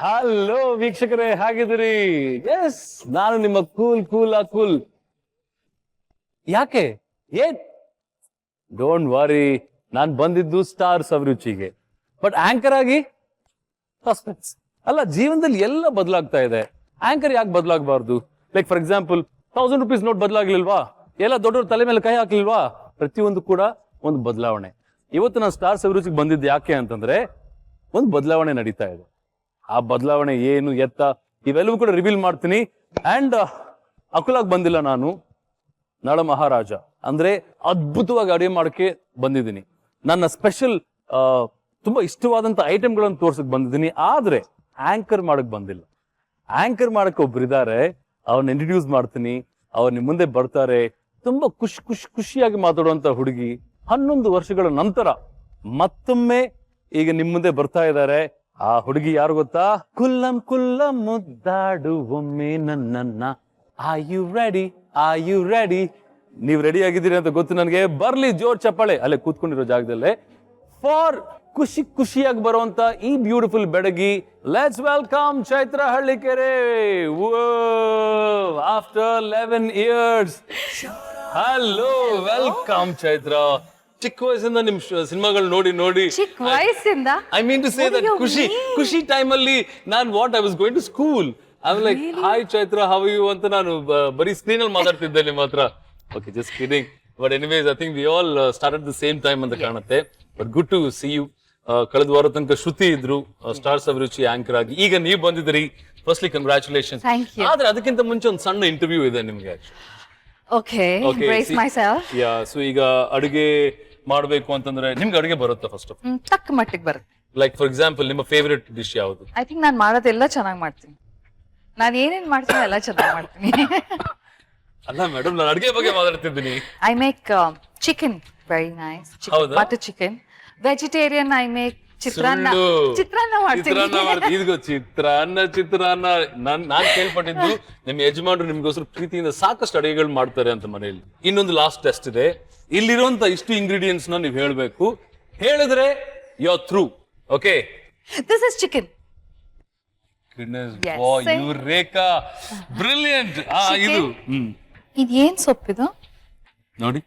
Hello ವೀಕ್ಷಕರೇ, ಹೇಗಿದ್ದೀರಿ? S, ನಾನು ನಿಮ್ಮ ಕೂಲ್. ಯಾಕೆ? ಏನ್ ಡೋಂಟ್ ವರಿ, ನಾನ್ ಬಂದಿದ್ದು ಸ್ಟಾರ್ಸ್ ಅಭಿರುಚಿಗೆ, ಬಟ್ ಆಂಕರ್ ಆಗಿ ಸಸ್ಪೆನ್ಸ್ ಅಲ್ಲ. ಜೀವನದಲ್ಲಿ ಎಲ್ಲ ಬದಲಾಗ್ತಾ ಇದೆ, ಆಂಕರ್ ಯಾಕೆ ಬದಲಾಗಬಾರ್ದು? Like for example, 1000 rupees note ಬದಲಾಗ್ಲಿಲ್ವಾ? ಎಲ್ಲ ದೊಡ್ಡವ್ರ ತಲೆ ಮೇಲೆ ಕೈ ಹಾಕ್ಲಿಲ್ವಾ? ಪ್ರತಿಯೊಂದು ಕೂಡ ಒಂದು ಬದಲಾವಣೆ. ಇವತ್ತು ನಾನು ಸ್ಟಾರ್ಸ್ ಅಭಿರುಚಿಗೆ ಬಂದಿದ್ದು ಯಾಕೆ ಅಂತಂದ್ರೆ, ಒಂದು ಬದಲಾವಣೆ ನಡೀತಾ ಇದೆ. ಆ ಬದಲಾವಣೆ ಏನು ಎತ್ತ ಇವೆಲ್ಲವೂ ಕೂಡ ರಿವೀಲ್ ಮಾಡ್ತೀನಿ. ಅಂಡ್ ಅಕುಲಾಗ್ ಬಂದಿಲ್ಲ ನಾನು, ನಳ ಮಹಾರಾಜ ಅಂದ್ರೆ ಅದ್ಭುತವಾಗಿ ಅಡುಗೆ ಮಾಡಕ್ಕೆ ಬಂದಿದ್ದೀನಿ. ನನ್ನ ಸ್ಪೆಷಲ್ ತುಂಬಾ ಇಷ್ಟವಾದಂತ ಐಟಮ್ಗಳನ್ನು ತೋರ್ಸಕ್ ಬಂದಿದ್ದೀನಿ. ಆದ್ರೆ ಆಂಕರ್ ಮಾಡಕ್ ಬಂದಿಲ್ಲ. ಆಂಕರ್ ಮಾಡಕ್ ಒಬ್ರಿದ್ದಾರೆ, ಅವ್ರನ್ನ ಇಂಟ್ರಡ್ಯೂಸ್ ಮಾಡ್ತೀನಿ. ಅವ್ರ ನಿಮ್ ಮುಂದೆ ಬರ್ತಾರೆ. ತುಂಬಾ ಖುಷಿಯಾಗಿ ಮಾತಾಡುವಂತ ಹುಡುಗಿ 11 ವರ್ಷಗಳ ನಂತರ ಮತ್ತೊಮ್ಮೆ ಈಗ ನಿಮ್ ಮುಂದೆ ಬರ್ತಾ ಇದ್ದಾರೆ. ಆ ಹುಡುಗಿ ಯಾರು ಗೊತ್ತಾ? ಕುಲ್ಲಂ ಮುದ್ದಾಡು ಒಮ್ಮೆ ನನ್ನನ್ನ. Are you ready? ನೀವ್ ರೆಡಿ ಆಗಿದ್ದೀರಿ ಅಂತ ಗೊತ್ತು ನನಗೆ. ಬರ್ಲಿ ಜೋರ್ ಚಪ್ಪಾಳೆ ಅಲ್ಲೇ ಕೂತ್ಕೊಂಡಿರೋ ಜಾಗದಲ್ಲೇ ಫಾರ್ ಖುಷಿಯಾಗಿ ಬರುವಂತ ಈ ಬ್ಯೂಟಿಫುಲ್ ಬೆಡಗಿ. Let's welcome Chaitra Hallikere. After 11 years. Hello, welcome Chaitra. ಚಿಕ್ಕ ವಯಸ್ಸಿಂದ ನಿಮ್ ಸಿನಿಮಾಗಳು ನೋಡಿ ಚಿಕ್ಕ ವಯಸ್ಸಿಂದ I mean to say that ಖುಷಿ ಟೈಮ್ ಅಲ್ಲಿ ನಾನು what I was going to school, I was like hi Chaitra how you ಅಂತ ನಾನು ಬರೀ ಸ್ಕ್ರೀನ್ ಅಲ್ಲಿ ಮಾತಾಡ್ತಿದ್ದೆ ನಿಮ್ಮ ಹತ್ರ. Okay, just kidding. But anyways I think we all started the same time ಅಂತ ಕಾಣುತ್ತೆ. But good to see you. ಕಳೆದ ವಾರ ತನಕ ಶ್ರುತಿ ಇದ್ರು ಸ್ಟಾರ್ಸ್ ಅಭಿರುಚಿ ಆಂಕರ್ ಆಗಿ. ಈಗ ನೀವು ಬಂದಿದ್ದೀರಿ. Firstly congratulations. ಆದ್ರೆ ಅದಕ್ಕಿಂತ ಮುಂಚೆ ಒಂದು ಸಣ್ಣ ಇಂಟರ್ವ್ಯೂ ಇದೆ ನಿಮ್ಗೆ. Okay, brace myself. Yeah, so ಈಗ ಅಡುಗೆ ಮಾಡ್ಬೇಕು ಅಂತಂದ್ರೆ ನಿಮ್ಗೆ ಅಡುಗೆ ಬರುತ್ತಾ? ಫಸ್ಟ್ ಆಫ್ ತಕ್ಕ ಮಟ್ಟಿಗೆ ಬರುತ್ತೆ. ಲೈಕ್ ಫಾರ್ ಎಕ್ಸಾಂಪಲ್, ನಿಮ್ಮ ಫೇವರೇಟ್ ಡಿಶ್ ಯಾವುದು? ಐ ಥಿಂಕ್ ನಾನು ಮಾಡೋದೆಲ್ಲ ಚೆನ್ನಾಗಿ ಮಾಡ್ತೀನಿ. ನಾನು ಏನೇನ್ ಮಾಡ್ತೀನಿ ಎಲ್ಲ ಚೆನ್ನಾಗಿ ಮಾಡ್ತೀನಿ. ಅಲ್ಲ ಮೇಡಮ್, ನಾನು ಅಡುಗೆ ಬಗ್ಗೆ ಮಾತಾಡ್ತಿದ್ದೀನಿ. I make chicken very nice. ಹೌದಾ? Butter chicken. Vegetarian I make chitranna ಮಾಡ್ತೀನಿ. ಇದು ಚಿತ್ರಾನ್ನ ನಾನ್ ಕೇಳ್ಪಟ್ಟಿದ್ದು ನಿಮ್ ಯಜಮಾನ್ರು ನಿಮ್ಗೋಸ್ಕರ ಪ್ರೀತಿಯಿಂದ ಸಾಕಷ್ಟು ಅಡುಗೆಗಳು ಮಾಡ್ತಾರೆ ಅಂತ ಮನೆಯಲ್ಲಿ. ಇನ್ನೊಂದು ಲಾಸ್ಟ್ ಟೆಸ್ಟ್ ಇದೆ. ಇಲ್ಲಿರುವಂತ ಇಷ್ಟು ಇಂಗ್ರೀಡಿಯೆಂಟ್ಸ್ ನ ನೀವು ಹೇಳ್ಬೇಕು. ಹೇಳಿದ್ರೆ you are through. Okay, this is chicken. Rekha, brilliant. ಇದು ಇದೇನ್ ಸೊಪ್ಪಿದು ನೋಡಿ.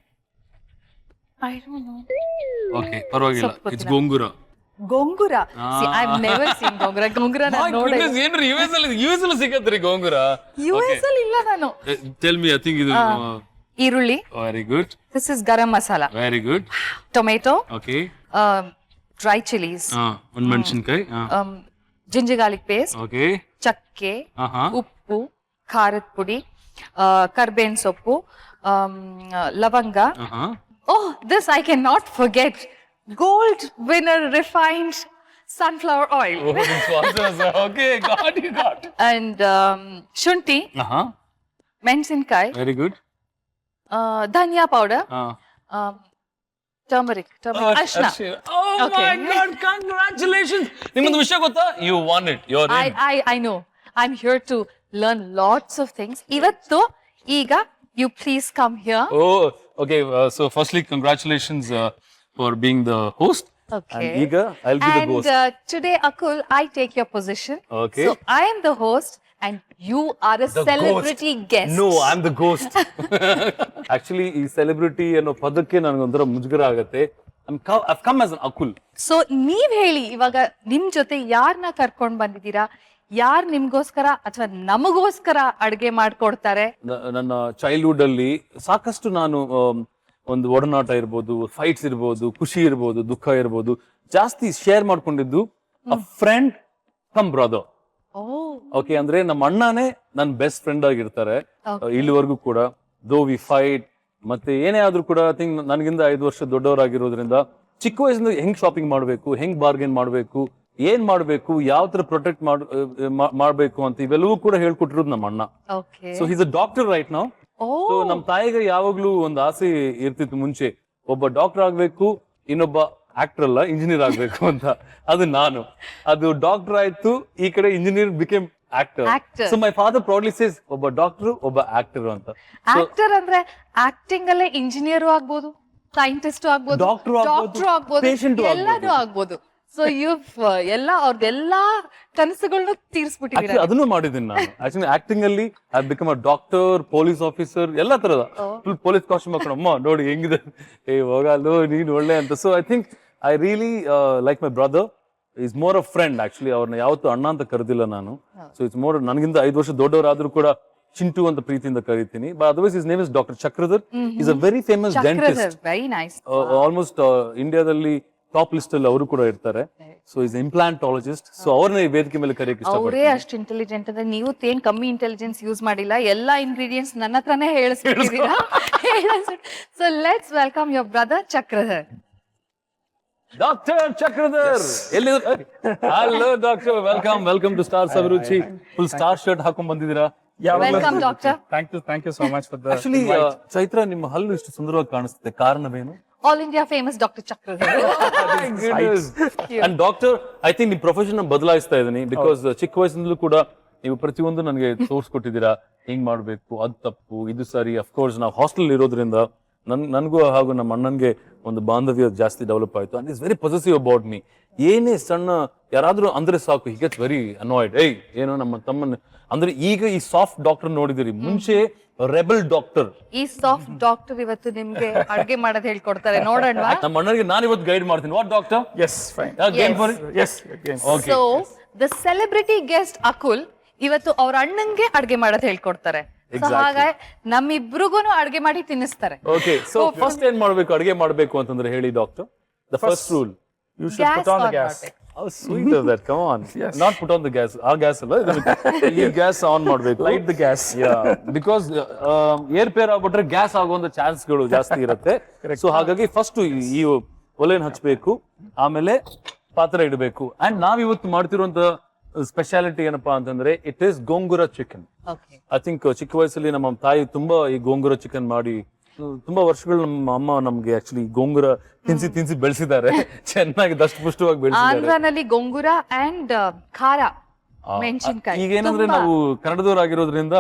I don't know. ಓಕೆ, ಪರವಾಗಿಲ್ಲ. It's gongura. See, I've never seen gongura ನಾನು ನೋಡಿಲ್ಲ. ಏನ್ರಿ ಯುಎಸ್ ಅಲ್ಲಿ ಸಿಗತ್ರಿ ಗೋಂಗೂರ? US ಅಲ್ಲಿ ಇಲ್ಲ ನಾನು. Tell me. ಐ ಥಿಂಕ್ ಇದು ಈರುಳ್ಳಿ. Very good. This is garam masala. Very good. Tomato. Okay. Dry chilies. ಒಂದು ಮೆಣಸಿನಕಾಯಿ. ginger garlic paste. ಓಕೆ. ಚಕ್ಕೆ, ಉಪ್ಪು, ಖಾರದ ಪುಡಿ, ಕರ್ಬೇವಿನ ಸೊಪ್ಪು, ಲವಂಗ. Oh, this I cannot forget. Gold winner refined sunflower oil. Oh, this was okay. Got it. And shunti. ಮೆಣಸಿನಕಾಯಿ. Very good. Dhaniya powder. Turmeric. Ashna. Oh my God! Congratulations. ನಿಮ್ಮೊಂದು ವಿಷಯ ಗೊತ್ತಾ? You won it. You're in. I know. I'm here to learn lots of things. ಇವತ್ತು ಈಗ you please come here. Oh, okay. So firstly, congratulations for being the host. Okay. And ಈಗ I'll be the ghost. And today, Akul, I take your position. Okay. So I am the host and you are a celebrity guest. No, I'm the ghost. Actually, ಈ celebrity ಅನ್ನೋ ಪದಕ್ಕೆ ನನಗೊಂಥರ ಮುಜುಗರ ಆಗತ್ತೆ. I've come as an Akul. So ನೀವ್ ಹೇಳಿ, ಇವಾಗ ನಿಮ್ ಜೊತೆ ಯಾರನ್ನ ಕರ್ಕೊಂಡ್ ಬಂದಿದ್ದೀರಾ? ಯಾರು ನಿಮ್ಗೋಸ್ಕರ ಅಥವಾ ನಮಗೋಸ್ಕರ ಅಡ್ಗೆ ಮಾಡ್ಕೊಡ್ತಾರೆ? ನನ್ನ ಚೈಲ್ಡ್ಹುಡ್ ಅಲ್ಲಿ ಸಾಕಷ್ಟು ನಾನು ಒಂದು ಒಡನಾಟ ಇರ್ಬೋದು, ಫೈಟ್ಸ್ ಇರ್ಬೋದು, ಖುಷಿ ಇರ್ಬೋದು, ದುಃಖ ಇರ್ಬೋದು, ಜಾಸ್ತಿ ಶೇರ್ ಮಾಡ್ಕೊಂಡಿದ್ದು a friend cum brother. Okay, ಅಂದ್ರೆ ನಮ್ಮ ಅಣ್ಣನೇ ನನ್ನ ಬೆಸ್ಟ್ ಫ್ರೆಂಡ್ ಆಗಿರ್ತಾರೆ ಇಲ್ಲಿವರೆಗೂ ಕೂಡ. ದೋ ವಿ ಫೈಟ್, ಮತ್ತೆ ಏನೇ ಆದ್ರೂ ಕೂಡ ಐ ಥಿಂಕ್ ನನಗಿಂದ 5 ವರ್ಷ ದೊಡ್ಡವರಾಗಿರೋದ್ರಿಂದ ಚಿಕ್ಕ ವಯಸ್ಸಿಂದ ಹೆಂಗ್ ಶಾಪಿಂಗ್ ಮಾಡ್ಬೇಕು, ಹೆಂಗ್ ಬಾರ್ಗೇನ್ ಮಾಡ್ಬೇಕು, ಏನ್ ಮಾಡ್ಬೇಕು, ಯಾವ ತರ ಪ್ರೊಟೆಕ್ಟ್ ಮಾಡ್ಬೇಕು ಅಂತ ಇವೆಲ್ಲವೂ ಕೂಡ ಹೇಳ್ಕೊಟ್ಟಿರೋದು ನಮ್ಮ ಅಣ್ಣ. So he's a doctor right now. So ನಮ್ ತಾಯಿಗೆ ಯಾವಾಗ್ಲೂ ಒಂದು ಆಸೆ ಇರ್ತಿತ್ತು ಮುಂಚೆ, ಒಬ್ಬ ಡಾಕ್ಟರ್ ಆಗ್ಬೇಕು, ಇನ್ನೊಬ್ಬ ಆಕ್ಟರ್ ಅಲ್ಲ ಇಂಜಿನಿಯರ್ ಆಗ್ಬೇಕು ಅಂತ. ಅದು ನಾನು, ಅದು ಡಾಕ್ಟರ್ ಆಯ್ತು, ಈ ಕಡೆ engineer became actor. So my father proudly says ಒಬ್ಬ ಡಾಕ್ಟರ್ ಒಬ್ಬ ಆಕ್ಟರ್ ಅಂತ. ಆಕ್ಟರ್ ಅಂದ್ರೆ ಆಕ್ಟಿಂಗ್ ಅಲ್ಲೇ ಇಂಜಿನಿಯರ್ ಆಗ್ಬೋದು, ಸೈಂಟಿಸ್ಟ್ ಆಗ್ಬೋದು, ಡಾಕ್ಟರ್ ಆಗ್ಬೋದು, ಎಲ್ಲಾನು ಆಗ್ಬೋದು. ಸೊ ಎಲ್ಲ ಅವ್ರದ್ದೆಲ್ಲಾ ಕನಸುಗಳನ್ನ ತೀರ್ಸ್ಬಿಟ್ಟಿದ್ದೀರಾ. Actually, ಅದನ್ನು ಮಾಡಿದ್ದೀನಿ ನಾನು. ಆಕ್ಚುಲಿ ಆಕ್ಟಿಂಗ್ ಅಲ್ಲಿ I become a doctor, police officer, ಎಲ್ಲ ತರದ ಫುಲ್ ಪೊಲೀಸ್ ಕಾಸ್ಟ್ಯೂಮ್ ಹಾಕೊಂಡು ಅಮ್ಮ ನೋಡಿ ಹೆಂಗಿದೆ, ಹೋಗಲ್ಲ ನೀನ್ ಒಳ್ಳೆ ಅಂತ. So I think I really like my brother. Is more a friend. Actually ಅವ್ರನ್ನ ಯಾವತ್ತೂ ಅಣ್ಣ ಅಂತ ಕರೆದಿಲ್ಲ ನಾನು. ಸೊ ಇಟ್ಸ್ ಮೋರ್, ನನಗಿಂತ 5 ವರ್ಷ ದೊಡ್ಡವರಾದ್ರೂ ಕೂಡ ಚಿಂಟು ಅಂತ ಪ್ರೀತಿಯಿಂದ ಕರೀತೀನಿ. But otherwise is name is doctor Chakradhar. Is a very famous dentist. Very nice. Almost ಇಂಡಿಯಾದಲ್ಲಿ ಟಾಪ್ ಲಿಸ್ಟ್ ಅಲ್ಲಿ ಅವರು ಕೂಡ ಇರ್ತಾರೆ. So is ಇಂಪ್ಲಾಂಟಾಲಜಿಸ್ಟ್. ಸೊ ಅವ್ರನ್ನ ಈ ವೇದಿಕೆ ಮೇಲೆ ಕರೆಯಕ್ಕೆ ಅವರೇ ಇಷ್ಟಪಡ್ತೀನಿ. ಅಷ್ಟು ಇಂಟೆಲಿಜೆಂಟ್ ಅಂದ್ರೆ ನೀವು ಏನ್ ಕಮ್ಮಿ ಇಂಟೆಲಿಜೆನ್ಸ್ ಯೂಸ್ ಮಾಡಿಲ್ಲ, ಎಲ್ಲಾ ಇಂಗ್ರೀಡಿಯೆಂಟ್ಸ್ ನನ್ನ ಹತ್ರನೇ ಹೇಳಿಸ್ಬಿಟ್ಟಿದ್ದೀರಾ. So let's welcome your brother Chakradhar. Doctor Chakradhar ಎಲ್ಲಿದ್ರು? Hello doctor, welcome to stars Abhiruchi. Full star shirt ಹಾಕೊಂಡ್ ಬಂದಿದ್ದೀರಾ. Welcome doctor. Thank you so much for the actually Chaitra, ನಿಮ್ಮ ಹಲ್ಲು ಇಷ್ಟು ಸುಂದರವಾಗಿ ಕಾಣಿಸುತ್ತೆ, ಕಾರಣವೇನು? All India famous doctor Chakradhar. And doctor, I think ನಿಮ್ ಪ್ರೊಫೆಷನ್ ಬದಲಾಯಿಸ್ತಾ ಇದ್ದೀನಿ. ಬಿಕಾಸ್ ಚಿಕ್ಕ ವಯಸ್ಸಿಂದಲೂ ಕೂಡ ನೀವು ಪ್ರತಿಯೊಂದು ನನಗೆ ತೋರಿಸ್ಕೊಟ್ಟಿದ್ದೀರಾ, ಹಿಂಗ್ ಮಾಡ್ಬೇಕು, ಅದ್ ತಪ್ಪು, ಇದು ಸರಿ. ಅಫ್ಕೋರ್ಸ್ ನಾವು ಹಾಸ್ಟೆಲ್ ಇರೋದ್ರಿಂದ ನನ್ಗೂ ಹಾಗೂ ನಮ್ಮ ಅಣ್ಣನ್ಗೆ ಒಂದು ಬಾಂಧವ್ಯ ಜಾಸ್ತಿ ಡೆವಲಪ್ ಆಯ್ತು. And is very positive about me. ಏನೇ ಸಣ್ಣ ಯಾರಾದ್ರೂ ಅಂದ್ರೆ ಸಾಕು, ಹಿ ಗೆಟ್ಸ್ ವೆರಿ ಅನಾಯ್ಡ್. ಏನೋ ನಮ್ಮ ತಮ್ಮನ್ನ ಅಂದ್ರೆ ಈಗ ಈ ಸಾಫ್ಟ್ ಡಾಕ್ಟರ್ ನೋಡಿದಿರಿ, ಮುಂಚೆ ರೆಬಲ್ ಡಾಕ್ಟರ್. ಈ ಸಾಫ್ಟ್ ಡಾಕ್ಟರ್ ಇವತ್ತು ನಿಮ್ಗೆ ಅಡ್ಗೆ ಮಾಡೋದ್ ಹೇಳ್ಕೊಡ್ತಾರೆ, ನೋಡೋಣ. ನಮ್ಮ ಅಣ್ಣನಿಗೆ ನಾನು ಇವತ್ತು ಗೈಡ್ ಮಾಡ್ತೀನಿ. What doctor? yes fine yes again. Okay. So the celebrity guest Akul ಇವತ್ತು ಅವ್ರ ಅಣ್ಣಂಗೆ ಅಡ್ಗೆ ಮಾಡೋದ್ ಹೇಳ್ಕೊಡ್ತಾರೆ. So ಹಾಗಾಗಿ ನಮ್ಮಿಬ್ರಿಗೂನು ಅಡ್ಗೆ ಮಾಡಿ ತಿನ್ನಿಸ್ತಾರೆ. ಓಕೆ, ಸೊ ಫಸ್ಟ್ ಏನ್ ಮಾಡ್ಬೇಕು ಅಡಿಗೆ ಮಾಡ್ಬೇಕು ಅಂತಂದ್ರೆ ಹೇಳಿ doctor. The first rule, You should put on the gas. how sweet is that? Come on. Not put on the gas. Our gas ಅಲ್ಲ, ಈ ಗ್ಯಾಸ್ ಆನ್ ಮಾಡ್ಬೇಕು. Light the gas. ಬಿಕಾಸ್ ಏರ್ ಪೇರ್ ಆಗ್ಬಿಟ್ರೆ ಗ್ಯಾಸ್ ಆಗುವಂತ ಚಾನ್ಸ್ಗಳು ಜಾಸ್ತಿ ಇರುತ್ತೆ. ಸೊ ಹಾಗಾಗಿ ಫಸ್ಟ್ ಈ ಒಲೆನ ಹಚ್ಬೇಕು, ಆಮೇಲೆ ಪಾತ್ರೆ ಇಡಬೇಕು. ಅಂಡ್ ನಾವ್ ಇವತ್ತು ಮಾಡ್ತಿರುವಂತ ಸ್ಪೆಷಾಲಿಟಿ ಏನಪ್ಪಾ ಅಂತಂದ್ರೆ it is gongura chicken. Okay. I think ಚಿಕ್ಕ ವಯಸ್ಸಲ್ಲಿ ನಮ್ಮ ತಾಯಿ ತುಂಬಾ ಈ ಗೋಂಗೂರ ಚಿಕನ್ ಮಾಡಿ ತುಂಬಾ ವರ್ಷಗಳು ನಮ್ಮ ಅಮ್ಮ ನಮ್ಗೆ ಆಕ್ಚುಲಿ ಗೋಂಗೂರ ತಿನ್ಸಿ ಬೆಳೆಸಿದ್ದಾರೆ. ಚೆನ್ನಾಗಿ ದಷ್ಟಪುಷ್ಟವಾಗಿ ಬೆಳೆಸಿದ್ದಾರೆ. ಆಂಧ್ರನಲ್ಲಿ ಗೊಂಗೂರ ಅಂಡ್ ಖಾರ ಮೆಣಸಿನ್ಕಾಯಿ. ಈಗ ಏನಂದ್ರೆ ನಾವು ಕನ್ನಡದವರಾಗಿರೋದ್ರಿಂದ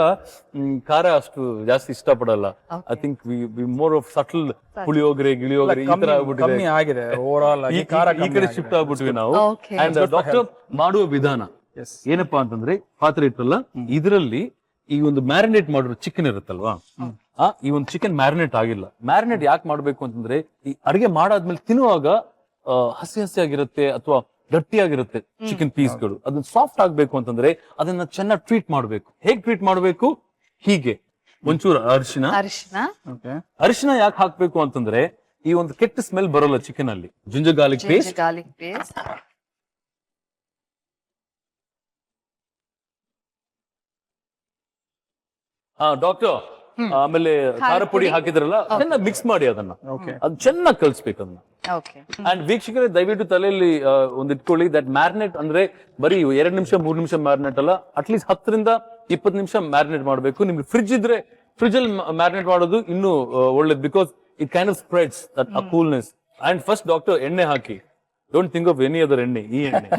ಖಾರ ಅಷ್ಟು ಜಾಸ್ತಿ ಇಷ್ಟಪಡಲ್ಲ. I think we more of subtle puliyogare ಗಿಳಿಯೋಗರೆ ಈ ತರ ಆಗ್ಬಿಟ್ಟಿದೆ. ಕಮ್ಮಿ ಆಗಿದೆ ಓವರ್ ಆಲ್ ಆಗಿ. ಈ ಕಡೆ ಶಿಫ್ಟ್ ಆಗ್ಬಿಟ್ವಿ ನಾವು. Okay. ಅಂಡ್ ಡಾಕ್ಟರ್ ಮಾಡುವ ವಿಧಾನ Yes. ಏನಪ್ಪಾ ಅಂತಂದ್ರೆ, ಪಾತ್ರೆ ಇಟ್ಟಲ್ಲ, ಇದರಲ್ಲಿ ಈ ಒಂದು ಮ್ಯಾರಿನೇಟ್ ಮಾಡಿರೋ ಚಿಕನ್ ಇರುತ್ತಲ್ವಾ, ಈ ಒಂದು ಚಿಕನ್ ಮ್ಯಾರಿನೇಟ್ ಆಗಿಲ್ಲ. ಮ್ಯಾರಿನೇಟ್ ಯಾಕೆ ಮಾಡ್ಬೇಕು ಅಂತಂದ್ರೆ, ಈ ಅಡಿಗೆ ಮಾಡಾದ್ಮೇಲೆ ತಿನ್ನುವಾಗ ಹಸಿ ಹಸಿಯಾಗಿರುತ್ತೆ ಅಥವಾ ಗಟ್ಟಿಯಾಗಿರುತ್ತೆ ಚಿಕನ್ ಪೀಸ್ಗಳು. ಅದನ್ನ ಸಾಫ್ಟ್ ಆಗ್ಬೇಕು ಅಂತಂದ್ರೆ ಅದನ್ನ ಚೆನ್ನಾಗಿ ಟ್ರೀಟ್ ಮಾಡ್ಬೇಕು. ಹೇಗ್ ಟ್ರೀಟ್ ಮಾಡ್ಬೇಕು? ಹೀಗೆ ಒಂಚೂರು ಅರಿಶಿನ. Okay. ಅರಿಶಿನ ಯಾಕೆ ಹಾಕ್ಬೇಕು ಅಂತಂದ್ರೆ, ಈ ಒಂದು ಕೆಟ್ಟ ಸ್ಮೆಲ್ ಬರೋಲ್ಲ ಚಿಕನ್ ಅಲ್ಲಿ. Ginger garlic paste, garlic paste, doctor, ಆಮೇಲೆ ಖಾರ ಪುಡಿ ಹಾಕಿದ್ರಲ್ಲ, ಚೆನ್ನಾಗಿ ಮಿಕ್ಸ್ ಮಾಡಿ ಅದನ್ನ. ಅದು ಚೆನ್ನಾಗಿ ಕಲ್ಸ್ಬೇಕು ಅದನ್ನ. ಓಕೆ. ಅಂಡ್ ವೀಕ್ಷಕರೇ, ದಯವಿಟ್ಟು ತಲೆಯಲ್ಲಿ ಒಂದ್ ಇಟ್ಕೊಳ್ಳಿ, ದಟ್ ಮ್ಯಾರಿನೇಟ್ ಅಂದ್ರೆ ಬರೀ 2 ನಿಮಿಷ 3 ನಿಮಿಷ ಮ್ಯಾರಿನೇಟ್ ಅಲ್ಲ, ಅಟ್ಲೀಸ್ಟ್ 10 ರಿಂದ 20 ನಿಮಿಷ ಮ್ಯಾರಿನೇಟ್ ಮಾಡ್ಬೇಕು. ನಿಮ್ಗೆ ಫ್ರಿಡ್ಜ್ ಇದ್ರೆ ಫ್ರಿಡ್ಜ್ ಅಲ್ಲಿ ಮ್ಯಾರಿನೇಟ್ ಮಾಡೋದು ಇನ್ನೂ ಒಳ್ಳೇದು. Because it kind of spreads that a coolness. And first doctor ಎಣ್ಣೆ ಹಾಕಿ. Don't think of any other ಎಣ್ಣೆ, ಈ ಎಣ್ಣೆ.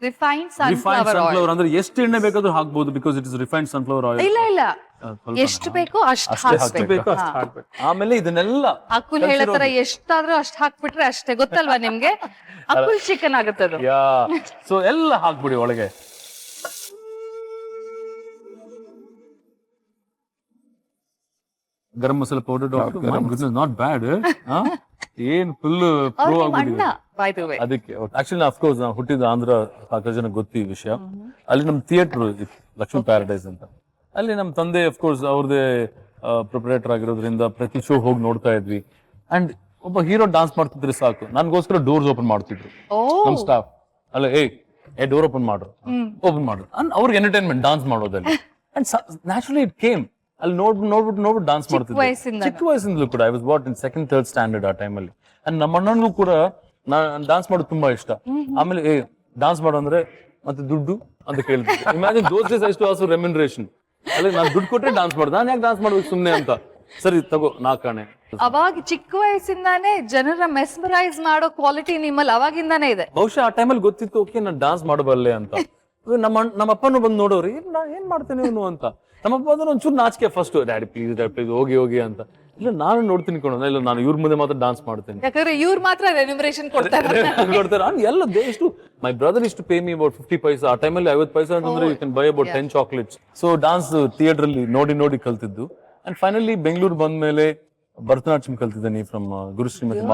Refined refined sunflower oil. Sunflower ಅಂದ್ರೆ ಎಷ್ಟು ಎಣ್ಣೆ ಬೇಕಾದ್ರೂ ಹಾಕ್ಬೋದು, because it is refined sunflower oil. ಇಲ್ಲ ಎಷ್ಟು ಬೇಕೋ ಅಷ್ಟು ಹಾಕ್ಬೇಕು. ಬೇಕು ಅಷ್ಟು ಹಾಕ್ಬೇಕು. ಆಮೇಲೆ ಇದನ್ನೆಲ್ಲ ಅಕುಲ್ ಹೇಳತರ ಎಷ್ಟಾದ್ರೂ ಅಷ್ಟು ಹಾಕ್ಬಿಟ್ರೆ ಅಷ್ಟೇ, ಗೊತ್ತಲ್ವಾ ನಿಮ್ಗೆ? ಅಕುಲ್ ಚಿಕನ್ ಆಗುತ್ತೆ ಅದು. ಯಾ, ಸೊ ಎಲ್ಲ ಹಾಕ್ಬಿಡಿ ಒಳಗೆ. Garam masala powder doctor, not bad. ಏನ್ ಫುಲ್ ಪ್ರೋ ಅವ್ರ ನಿಮ್ಮ ಅಣ್ಣ ಆಗ್ಬಿಟ್ಟಿದೆ ಬೈ ದ ವೇ. ಅದಕ್ಕೆ. ಆಕ್ಚುಲಿ ಅಫ್ಕೋರ್ಸ್ ನಾವು ಹುಟ್ಟಿದ ಆಂಧ್ರ, ಸಾಕಷ್ಟು ಜನ ಗೊತ್ತು ಈ ವಿಷಯ. ಅಲ್ಲಿ ನಮ್ ಥಿಯೇಟರ್ ಲಕ್ಷ್ಮೀ ಪ್ಯಾರಡೈಸ್ ಅಂತ, ಅಲ್ಲಿ ನಮ್ ತಂದೆ ಅಫ್ಕೋರ್ಸ್ ಅವ್ರದೇ ಪ್ರೊಪ್ರೇಟರ್ ಆಗಿರೋದ್ರಿಂದ ಪ್ರತಿ ಶೋ ಹೋಗಿ ನೋಡ್ತಾ ಇದ್ವಿ. ಅಂಡ್ ಒಬ್ಬ ಹೀರೋ ಡಾನ್ಸ್ ಮಾಡ್ತಿದ್ರೆ ಸಾಕು, ನನ್ಗೋಸ್ಕರ ಡೋರ್ಸ್ ಓಪನ್ ಮಾಡ್ತಿದ್ರು ಓ, ನಮ್ ಸ್ಟಾಫ್. ಅಲ್ಲ, ಡೋರ್ ಓಪನ್ ಮಾಡ್ರು, ಓಪನ್ ಮಾಡ್ರು. ಅಂಡ್ ಅವ್ರಿಗೆ ಎಂಟರ್ಟೈನ್ಮೆಂಟ್ ಡಾನ್ಸ್ ಮಾಡೋದಲ್ಲಿ. And naturally it came. ಅಲ್ಲಿ ನೋಡ್ಬಿಟ್ಟು ಡಾನ್ಸ್ ಮಾಡ್ತಿದ್ದೆ ವಯಸ್ಸಿಂದ ಚಿಕ್ಕ ವಯಸ್ಸಿಂದಲೂ ಕೂಡ. I was what in 2nd 3rd standard ಆ ಟೈಮಲ್ಲಿ. ಅಂಡ್ ನಮ್ಮ ಅಣ್ಣನಿಗೂ ಕೂಡ ಡಾನ್ಸ್ ಮಾಡೋದು ತುಂಬಾ ಇಷ್ಟ. ಆಮೇಲೆ ಡಾನ್ಸ್ ಮಾಡೋ ಅಂದ್ರೆ ಮತ್ತೆ ದುಡ್ಡು ಅಂತ ಕೇಳ್ತಿದ್ದೆ. ಇಮ್ಯಾಜಿನ್ ದೋಸ್ ಡೇಸ್ ಎಷ್ಟು ಆಲ್ಸೋ ರೆಮ್ಯುನರೇಷನ್. ಅಲ್ಲಿ ನಾನು ದುಡ್ಡು ಕೊಟ್ಟರೆ ಡಾನ್ಸ್ ಮಾಡೋದು, ನಾನು ಯಾಕೆ ಡಾನ್ಸ್ ಮಾಡ್ಬೇಕು ಸುಮ್ನೆ ಅಂತ. ಸರಿ ತಗೋ 4 ಆಣೆ. ಅವಾಗ ಚಿಕ್ಕ ವಯಸ್ಸಿಂದಾನೇ ಜನರ ಮೆಸ್ಮರೈಸ್ ಮಾಡೋ ಕ್ವಾಲಿಟಿ ನಿಮ್ಮಲ್ಲಿ ಅವಾಗಿಂದಾನೇ ಇದೆ. ಬಹುಶಃ ಆ ಟೈಮಲ್ಲಿ ಗೊತ್ತಿತ್ತು, ಓಕೆ ನಾನು ಡಾನ್ಸ್ ಮಾಡಬಲ್ಲೆ ಅಂತ. ನಮ್ಮ ಅಪ್ಪನು ಬಂದು ನೋಡೋರು, ಏನ್ ಮಾಡ್ತೇನೆ ಇವನು ಅಂತ. ನಮ್ಮಪ್ಪ ಅಂದ್ರೆ ಒಂಚೂರು ನಾಚಿಕೆ ಫಸ್ಟ್, ಡ್ಯಾಡಿ ಪ್ಲೀಸ್ ಹೋಗಿ ಅಂತ. ಇಲ್ಲ ನಾನು ನೋಡ್ತೀನಿ ಕೊಡೋಣ, ಇಲ್ಲ ನಾನು ಇವ್ರ ಮುಂದೆ ಮಾತ್ರ ಡಾನ್ಸ್ ಮಾಡ್ತೀನಿ. ಯಾಕಂದ್ರೆ ಇವ್ರು ಮಾತ್ರ ರೆನ್ಯುಮರೇಷನ್ ಕೊಡ್ತಾರೆ. ಕೊಡ್ತಾರೆ ಎಲ್ಲ ಎಷ್ಟು ಮೈ ಬ್ರದರ್ ಇಷ್ಟು ಪೇ ಮಿ ಅಬೌಟ್ 50 ಪೈಸಾ, ಆ ಟೈಮಲ್ಲಿ 50 ಪೈಸಾ ಅಂತಂದ್ರೆ you can buy about 10 chocolates. So dance theatre ಅಲ್ಲಿ ನೋಡಿ ಕಲ್ತಿದ್ದು. ಅಂಡ್ ಫೈನಲಿ ಬೆಂಗಳೂರು ಬಂದ ಮೇಲೆ ಭರತನಾಟ್ಯಂ ಕಲ್ತಿದ್ದೀನಿ ಫ್ರಮ್ ಗುರು ಶ್ರೀಮತಿ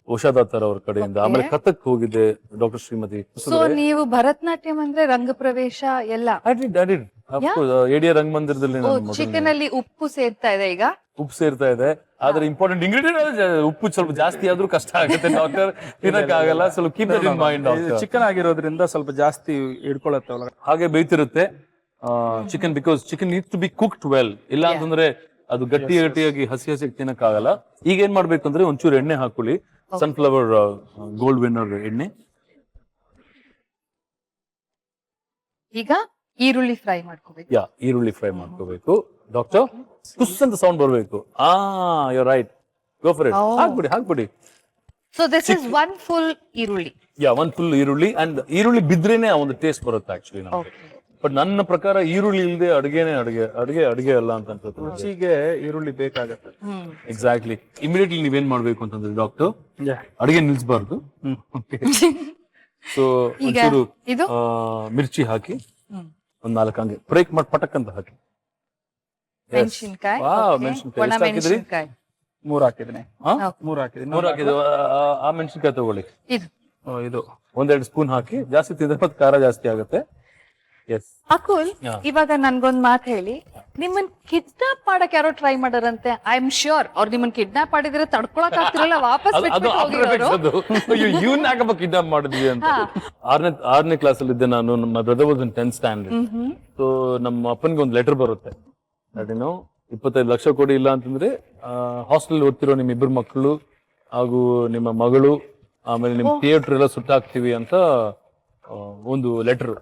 ಉಷಾದಾತರ್ ಅವ್ರ ಕಡೆಯಿಂದ. ಆಮೇಲೆ ಕಥಕ್ ಹೋಗಿದ್ದೆ ಡಾಕ್ಟರ್ ಶ್ರೀಮತಿ. ಸೊ ನೀವು ಭರತನಾಟ್ಯಂ ಅಂದ್ರೆ ರಂಗಪ್ರವೇಶ ಎಲ್ಲ I did. ಏಡಿಯ ರಂಗಮಂದಿರದಲ್ಲಿ ಚಿಕನ್ ಅಲ್ಲಿ ಉಪ್ಪು ಸೇರ್ತಾ ಇದೆ ಈಗ. ಉಪ್ಪು ಸೇರ್ತಾ ಇದೆ, ಆದ್ರೆ ಇಂಪಾರ್ಟೆಂಟ್ ಇಂಗ್ರೀಡಿಯಂಟ್ ಉಪ್ಪು ಸ್ವಲ್ಪ ಜಾಸ್ತಿ ಆದ್ರೂ ಕಷ್ಟ ಆಗುತ್ತೆ ಡಾಕ್ಟರ್, ತಿನ್ನಕ್ ಆಗಲ್ಲ. ಸ್ವಲ್ಪ keep that in mind. Chicken ಆಗಿರೋದ್ರಿಂದ ಸ್ವಲ್ಪ ಜಾಸ್ತಿ ಹಿಡ್ಕೊಳತ್ತೆ ಒಳಗಡೆ, ಹಾಗೆ ಬೇಯ್ತಿರುತ್ತೆ chicken, because chicken needs to be cooked well. ಇಲ್ಲ ಅಂತಂದ್ರೆ ಅದು ಗಟ್ಟಿಯಾಗಿ ಹಸಿ ತಿನ್ನಕ್ ಆಗಲ್ಲ. ಈಗ ಏನ್ ಮಾಡ್ಬೇಕು ಅಂದ್ರೆ ಒಂಚೂರು ಎಣ್ಣೆ ಹಾಕೊಳ್ಳಿ, ಸನ್ಫ್ಲವರ್ ಗೋಲ್ಡ್ ವಿನ್ನರ್ ಎಣ್ಣೆ. ಈಗ ಈರುಳ್ಳಿ ಫ್ರೈ ಮಾಡ್ಕೋಬೇಕು. ಈರುಳ್ಳಿ ಫ್ರೈ ಮಾಡ್ಕೋಬೇಕು ಡಾಕ್ಟರ್. ಕುಸ್ ಅಂತ ಸೌಂಡ್ ಬರ್ಬೇಕು. You right, go for it. ಹಾಕ್ಬಿಡಿ. So this is one full ಈರುಳ್ಳಿ. ಒಂದ್ ಫುಲ್ ಈರುಳ್ಳಿ. ಅಂಡ್ ಈರುಳ್ಳಿ ಬಿದ್ರೇನೆ ಆ ಒಂದು ಟೇಸ್ಟ್ ಬರುತ್ತೆ ಆಕ್ಚುಲಿ ನಮಗೆ. ಬಟ್ ನನ್ನ ಪ್ರಕಾರ ಈರುಳ್ಳಿ ಇಲ್ಲದೆ ಅಡುಗೆ ಅಲ್ಲ ಅಂತ ಅನ್ಸುತ್ತೆ. ರುಚಿಗೆ ಈರುಳ್ಳಿ ಬೇಕಾಗತ್ತೆ. ಎಕ್ಸಾಕ್ಟ್ಲಿ. ಇಮಿಡಿಯೇಟ್ಲಿ ನೀವೇನ್ ಮಾಡ್ಬೇಕು ಅಂತಂದ್ರೆ ಡಾಕ್ಟರ್, ಅಡುಗೆ ನಿಲ್ಸಬಾರ್ದು. ಸೊ ಒಂಚೂರು ಮಿರ್ಚಿ ಹಾಕಿ ಒಂದ್ 4 ಹಂಗೆ ಬ್ರೇಕ್ ಮಾಡಿ ಪಟಕ್ ಅಂತ ಹಾಕಿ. ಮೆಣಸಿನಕಾಯಿ, ಮೆಣಸಿನಕಾಯಿ 3 ಹಾಕಿದ್ದೀನಿ. 3 ಹಾಕಿದ್ದೀನಿ. ಆ ಮೆಣಸಿನಕಾಯಿ ತಗೊಳ್ಳಿ. ಇದು 1-2 ಸ್ಪೂನ್ ಹಾಕಿ. ಜಾಸ್ತಿ ತಿಂದ್ರೆ ಮತ್ತೆ ಖಾರ ಜಾಸ್ತಿ ಆಗುತ್ತೆ. ಅಕುಲ್, ಇವಾಗ ನನ್ಗೊಂದ್ ಮಾತು ಹೇಳಿ, ನಿಮ್ಮನ್ ಕಿಡ್ನಾಪ್ ಮಾಡಕ್ ಯಾರೋ ಟ್ರೈ ಮಾಡಾರಂತೆ. ಐ ಆಮ್ ಶ್ಯೂರ್ ಅವ್ರು ನಿಮ್ಮನ್ ಕಿಡ್ನಾಪ್ ಮಾಡಿದ್ರೆ ತಡ್ಕೊಳಕ್ ಆಗ್ತಿರಲ್ಲ, ವಾಪಸ್ ಇವನ್ ಯಾಕಪ್ಪ ಕಿಡ್ನಾಪ್ ಮಾಡಿದ್ವಿ ಅಂತ. 6ನೇ ಕ್ಲಾಸ್ ಅಲ್ಲಿ ಇದ್ದೆ ನಾನು. ನಮ್ಮ brother was in 10th standard. So ನಮ್ಮ ಅಪ್ಪನ್ಗೆ ಒಂದು ಲೆಟರ್ ಬರುತ್ತೆ, ಅದೇನೋ 25 ಲಕ್ಷ ಕೊಡಿ, ಇಲ್ಲ ಅಂತಂದ್ರೆ ಹಾಸ್ಟೆಲ್ ಓದ್ತಿರೋ ನಿಮ್ 2 ಮಕ್ಕಳು ಹಾಗೂ ನಿಮ್ಮ ಮಗಳು, ಆಮೇಲೆ ನಿಮ್ ಥಿಯೇಟರ್ ಎಲ್ಲ ಸುಟ್ಟಾಕ್ತಿವಿ ಅಂತ ಒಂದು ಲೆಟರ್.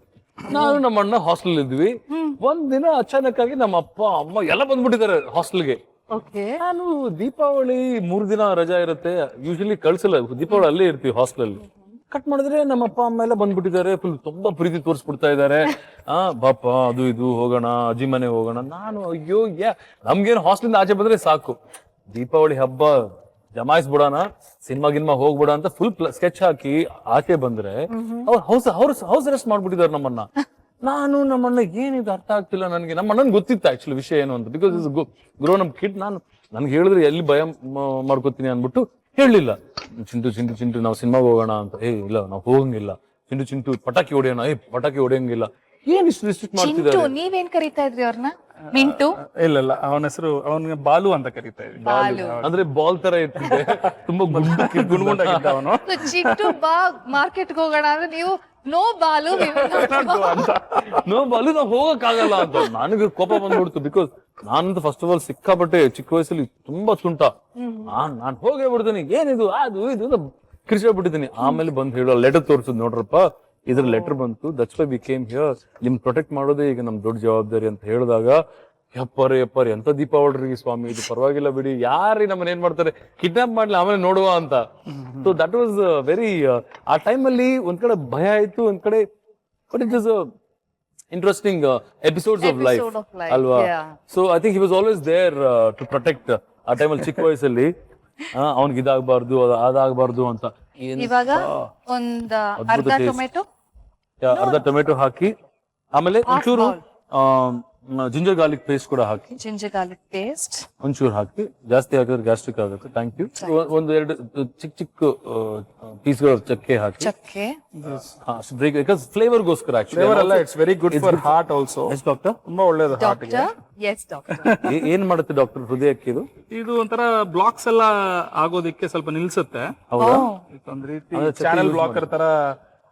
ನಾನು ನಮ್ಮ ಅಣ್ಣ ಹಾಸ್ಟೆಲ್ ಇದ್ವಿ. ಒಂದ್ ದಿನ ಅಚಾನಕ್ ಆಗಿ ನಮ್ಮ ಅಪ್ಪ ಅಮ್ಮ ಎಲ್ಲ ಬಂದ್ಬಿಟ್ಟಿದ್ದಾರೆ ಹಾಸ್ಟೆಲ್ಗೆ. ನಾನು ದೀಪಾವಳಿ 3 ದಿನ ರಜಾ ಇರುತ್ತೆ, ಯೂಶಲಿ ಕಳ್ಸಲ್ಲ, ದೀಪಾವಳಿ ಅಲ್ಲೇ ಇರ್ತೀವಿ ಹಾಸ್ಟೆಲ್ ಅಲ್ಲಿ. ಕಟ್ ಮಾಡಿದ್ರೆ ನಮ್ಮ ಅಪ್ಪ ಅಮ್ಮ ಎಲ್ಲ ಬಂದ್ಬಿಟ್ಟಿದ್ದಾರೆ, ಫುಲ್ ತುಂಬಾ ಪ್ರೀತಿ ತೋರಿಸ್ಬಿಡ್ತಾ ಇದ್ದಾರೆ. ಬಾಪ ಅದು ಇದು ಹೋಗೋಣ, ಅಜ್ಜಿ ಮನೆ ಹೋಗೋಣ. ನಾನು ಅಯ್ಯೋ ನಮ್ಗೇನು ಹಾಸ್ಟೆಲ್ ಆಚೆ ಬಂದ್ರೆ ಸಾಕು, ದೀಪಾವಳಿ ಹಬ್ಬ ಜಮಾಯಿಸ್ಬಿಡೋಣ, ಸಿನಿಮಾ ಹೋಗ್ಬಿಡ ಅಂತ ಫುಲ್ ಸ್ಕೆಚ್ ಹಾಕಿ ಆಚೆ ಬಂದ್ರೆ ಅವ್ರು ಹೌಸ್ ಅರೆಸ್ಟ್ ಮಾಡ್ಬಿಟ್ಟಿದ್ದಾರೆ ನಮ್ಮನ್ನ. ನಮ್ಮಣ್ಣ ಏನಿದು ಅರ್ಥ ಆಗ್ತಿಲ್ಲ ನನಗೆ. ನಮ್ಮ ಅಣ್ಣನ್ ಗೊತ್ತಿತ್ತು ಆಕ್ಚುಲಿ ವಿಷಯ ಏನು ಅಂತ, because is grown up kid. ನನ್ಗೆ ಹೇಳಿದ್ರೆ ಎಲ್ಲಿ ಭಯ ಮಾಡ್ಕೋತೀನಿ ಅನ್ಬಿಟ್ಟು ಹೇಳಲಿಲ್ಲ. ಚಿಂಟು ನಾವು ಸಿನಿಮಾಗೆ ಹೋಗೋಣ ಅಂತ. ಇಲ್ಲ ನಾವು ಹೋಗಂಗಿಲ್ಲ. ಚಿಂಟು ಪಟಾಕಿ ಹೊಡೆಯಂಗಿಲ್ಲ. ಏನ್ ಇಷ್ಟು ರಿಸ್ಟ್ರಿಕ್ಟ್ ಮಾಡ್ತಿದ್ದಾರೆ. ನೀವೇನ್ ಕರೀತಾ ಇದ್ರಿ ಅವ್ರನ್ನ? ಮಿಂಟು? ಇಲ್ಲ, ಅವನ ಹೆಸರು ಅವನಿಗೆ ಬಾಲು ಅಂತ ಕರೀತಾ ಇದ್ವಿ. ಅಂದ್ರೆ ಬಾಲ್ ತರ ಇರ್ತಿದೆ, ತುಂಬಾ ಗುಂಡ್ಗುಂಡಾಗಿದ್ದ ಅವನು. ಚಿಂಟು ಬಾ ಮಾರ್ಕೆಟ್ ಹೋಗೋಣ ಅಂದ್ರೆ ನೀವು ನೋ ಬಾಲು ನಾವು ಹೋಗಕ್ ಆಗಲ್ಲ ಅಂತ ನನಗೆ ಕೋಪ ಬಂದ್ಬಿಡ್ತು. ಬಿಕಾಸ್ ನಾನಂತೂ ಫಸ್ಟ್ ಆಫ್ ಆಲ್ ಸಿಕ್ಕಾಪಟ್ಟೆ ಚಿಕ್ಕ ವಯಸ್ಸಲ್ಲಿ ತುಂಬಾ ತುಂಟ. ನಾನ್ ಹೋಗೇ ಬಿಡ್ತೀನಿ, ಏನಿದು ಅದು ಇದು ಕಿರ್ಚಾಬಿಟ್ಟಿದ್ದೀನಿ. ಆಮೇಲೆ ಬಂದು ಹೇಳೋ ಲೆಟರ್ ತೋರಿಸಿದ್, ನೋಡ್ರಪ್ಪ ಇದ್ರ ಲೆಟರ್ ಬಂತು, that's why we came here, ನಿಮ್ ಪ್ರೊಟೆಕ್ಟ್ ಮಾಡೋದೇ ಈಗ ನಮ್ ದೊಡ್ಡ ಜವಾಬ್ದಾರಿ ಅಂತ ಹೇಳಿದಾಗ, ಯಪ್ಪರಿ ಎಂತ ದೀಪಾವಳಿ ಸ್ವಾಮಿ, ಇದು ಪರವಾಗಿಲ್ಲ ಬಿಡಿ, ಯಾರಿ ನಮ್ಮನ್ನ ಏನ್ ಮಾಡ್ತಾರೆ, ಕಿಡ್ನಾಪ್ ಮಾಡ್ಲಿ ಆಮೇಲೆ ನೋಡುವ ಅಂತ. ಸೊ ದಟ್ ವಾಸ್ ವೆರಿ, ಆ ಟೈಮ್ ಅಲ್ಲಿ ಒಂದ್ ಕಡೆ ಭಯ ಆಯ್ತು, ಒಂದ್ ಕಡೆ but it is interesting episodes of life ಅಲ್ವಾ. So I think he was always there to protect. ಆ ಟೈಮಲ್ಲಿ ಚಿಕ್ಕ ವಯಸ್ಸಲ್ಲಿ ಅವ್ನಿಗೆ ಇದಾಗಬಾರ್ದು ಅದಾಗಬಾರ್ದು ಅಂತ. ಇವಾಗ ಒಂದ್ ಅರ್ಧ ಟೊಮೆಟೊ ಹಾಕಿ, ಆಮೇಲೆ ಒಂಚೂರು ಜಿಂಜರ್ ಗಾರ್ಲಿಕ್ ಪೇಸ್ಟ್ ಕೂಡ ಹಾಕಿ, ಒಂಚೂರು ಹಾಕಿ. ಜಾಸ್ತಿ ಹಾಕಿದ್ರೆ ಗ್ಯಾಸ್ಟ್ರಿಕ್ ಆಗುತ್ತೆ. Thank you. 1-2 ಚಿಕ್ಕ ಪೀಸ್ಗಳು ಚಕ್ಕೆ ಹಾಕಿ, ಫ್ಲೇವರ್ ಗೋಸ್ಕರ. It's very good for heart also. Doctor ತುಂಬಾ ಒಳ್ಳೇದು ಹಾರ್ಟ್ ಗೆ. ಏನ್ ಮಾಡುತ್ತೆ ಡಾಕ್ಟರ್ ಹೃದಯಕ್ಕೆ ಇದು ಒಂಥರ ಬ್ಲಾಕ್ಸ್ ಎಲ್ಲ ಆಗೋದಿಕ್ಕೆ ಸ್ವಲ್ಪ ನಿಲ್ಸುತ್ತೆ. ಒಂದ್ ರೀತಿ ಚಾನೆಲ್ ಬ್ಲಾಕರ್ ತರ